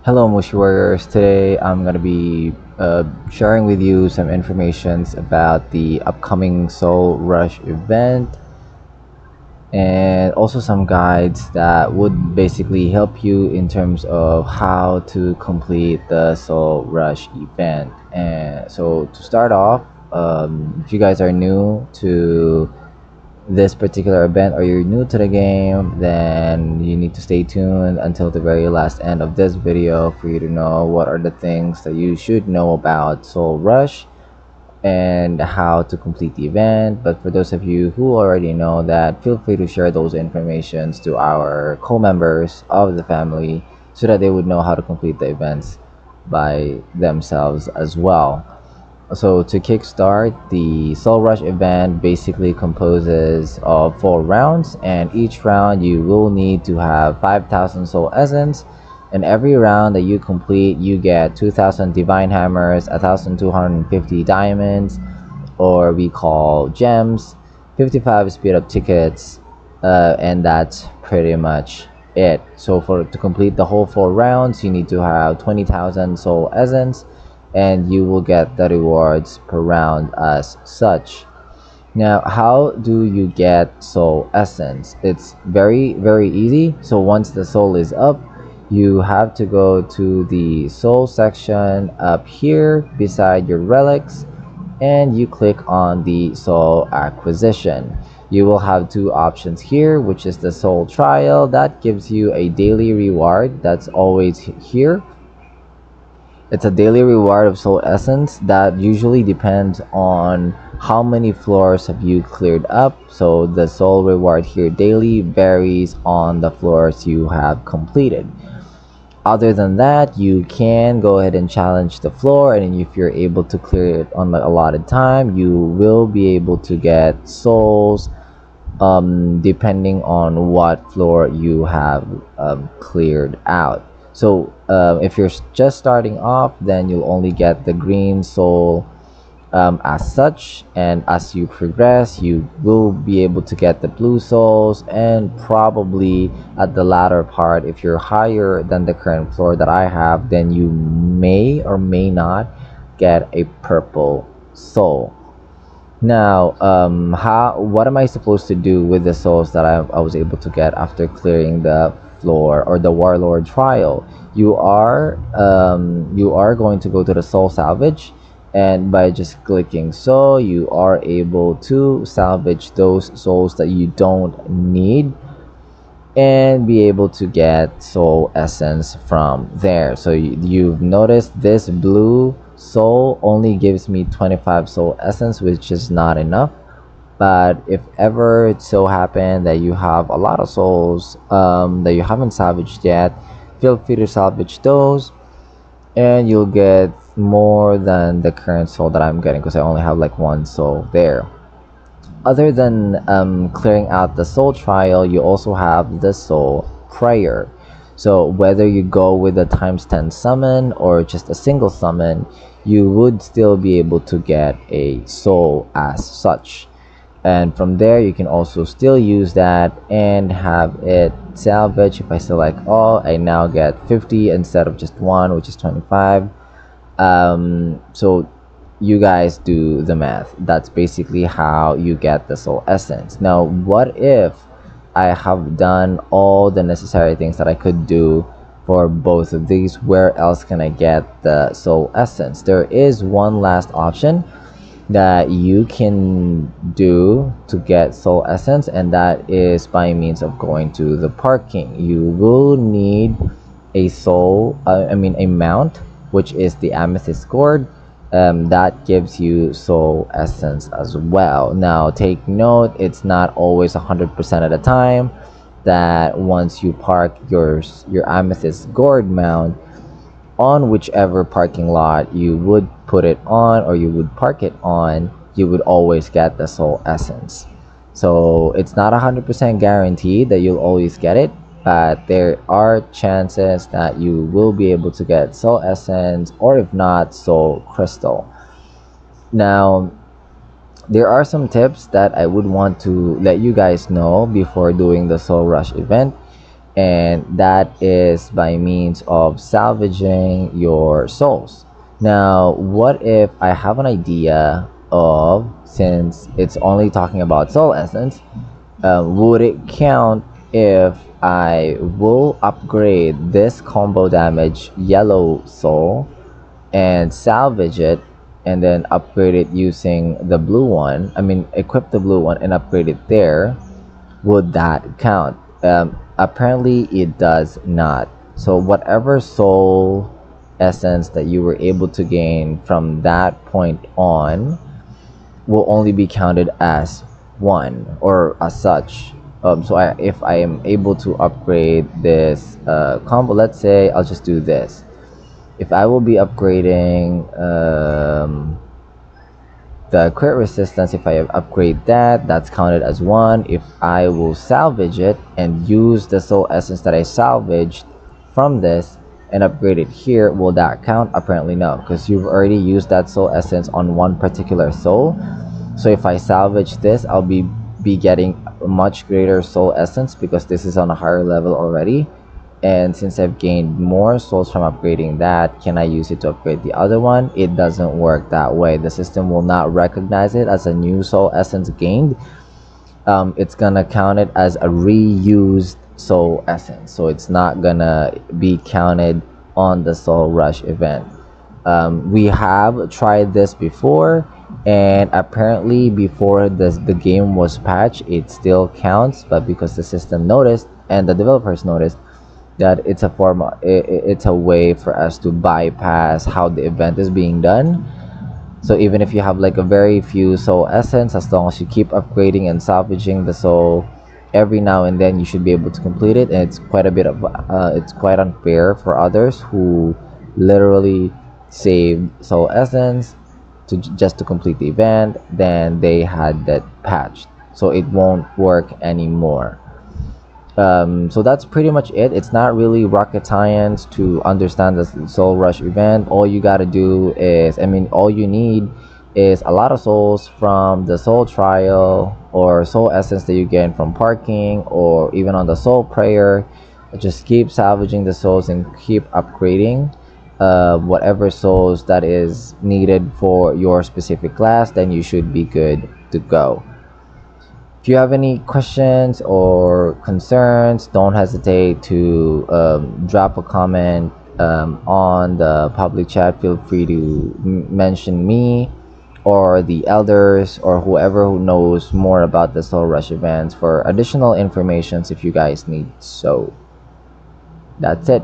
Hello, Mushi Warriors. Today I'm going to be sharing with you some informations about the upcoming Soul Rush event and also some guides that would basically help you in terms of how to complete the Soul Rush event. And so, to start off, if you guys are new to this particular event or you're new to the game, then you need to stay tuned until the very last end of this video for you to know what are the things that you should know about Soul Rush and how to complete the event. But for those of you who already know that, feel free to share those informations to our co-members of the family so that they would know how to complete the events by themselves as well. So to kickstart, the Soul Rush event basically composes of 4 rounds, and each round you will need to have 5,000 Soul Essence. And every round that you complete, you get 2,000 Divine Hammers, 1,250 Diamonds, or we call gems, 55 speed up tickets, and that's pretty much it. So for to complete the whole 4 rounds, you need to have 20,000 Soul Essence and you will get the rewards per round as such. Now, how do you get Soul Essence? It's very easy. So once the soul is up, you have to go to the soul section up here beside your relics and you click on the soul acquisition. You will have two options here, which is the soul trial that gives you a daily reward that's always here. It's a daily reward of soul essence that usually depends on how many floors have you cleared up. So the soul reward here daily varies on the floors you have completed. Other than that, you can go ahead and challenge the floor, and if you're able to clear it on the allotted time, you will be able to get souls depending on what floor you have cleared out. So if you're just starting off, then you'll only get the green soul as such, and as you progress you will be able to get the blue souls, and probably at the latter part, if you're higher than the current floor that I have, then you may or may not get a purple soul. Now, how what am I supposed to do with the souls that I was able to get after clearing the floor or the warlord trial? You are going to go to the soul salvage, and by just clicking so, you are able to salvage those souls that you don't need and be able to get soul essence from there. So you've noticed this blue soul only gives me 25 soul essence, which is not enough. But if ever it so happen that you have a lot of souls that you haven't salvaged yet, feel free to salvage those and you'll get more than the current soul that I'm getting, because I only have like one soul there. Other than clearing out the soul trial, you also have the soul prayer. So whether you go with a times 10 summon or just a single summon, you would still be able to get a soul as such. And from there you can also still use that and have it salvage. If I select all, I now get 50 instead of just one, which is 25. So you guys do the math. That's basically how you get the soul essence. Now what if I have done all the necessary things that I could do for both of these? Where else can I get the soul essence? There is one last option that you can do to get soul essence, and that is by means of going to the parking. You will need a a mount, which is the amethyst gourd. That gives you soul essence as well. Now take note, it's not always 100% of the time that once you park your amethyst gourd mount on whichever parking lot you would put it on or you would park it on, you would always get the soul essence. So it's not 100% guaranteed that you'll always get it, but there are chances that you will be able to get soul essence, or if not, soul crystal. Now there are some tips that I would want to let you guys know before doing the soul rush event. and that is by means of salvaging your souls. Now, what if I have an idea of, since it's only talking about soul essence, would it count if I will upgrade this combo damage yellow soul and salvage it and then upgrade it using the blue one? I mean, equip the blue one and upgrade it there. Would that count? Apparently, it does not. So, whatever soul essence that you were able to gain from that point on will only be counted as one or as such. If I am able to upgrade this combo, let's say I'll just do this. If I will be upgrading the crit resistance, if I upgrade that, that's counted as one. If I will salvage it and use the soul essence that I salvaged from this and upgrade it here, will that count? Apparently no, because you've already used that soul essence on one particular soul. So if I salvage this, I'll be getting a much greater soul essence because this is on a higher level already. And since I've gained more souls from upgrading that, can I use it to upgrade the other one? It doesn't work that way. The system will not recognize it as a new soul essence gained. It's gonna count it as a reused soul essence, so it's not gonna be counted on the soul rush event. We have tried this before, and apparently before the game was patched, it still counts, but because the system noticed and the developers noticed that it's a way for us to bypass how the event is being done. So even if you have like a very few soul essence, as long as you keep upgrading and salvaging the soul every now and then, you should be able to complete it. And it's quite unfair for others who literally save soul essence just to complete the event, then they had that patched, so it won't work anymore. So that's pretty much it. It's not really rocket science to understand the soul rush event. All you gotta do is, I mean, all you need is a lot of souls from the soul trial or soul essence that you get from parking or even on the soul prayer. Just keep salvaging the souls and keep upgrading whatever souls that is needed for your specific class, then you should be good to go. If you have any questions or concerns, don't hesitate to drop a comment on the public chat. Feel free to mention me or the elders or whoever who knows more about the Soul Rush events for additional informations if you guys need. So that's it.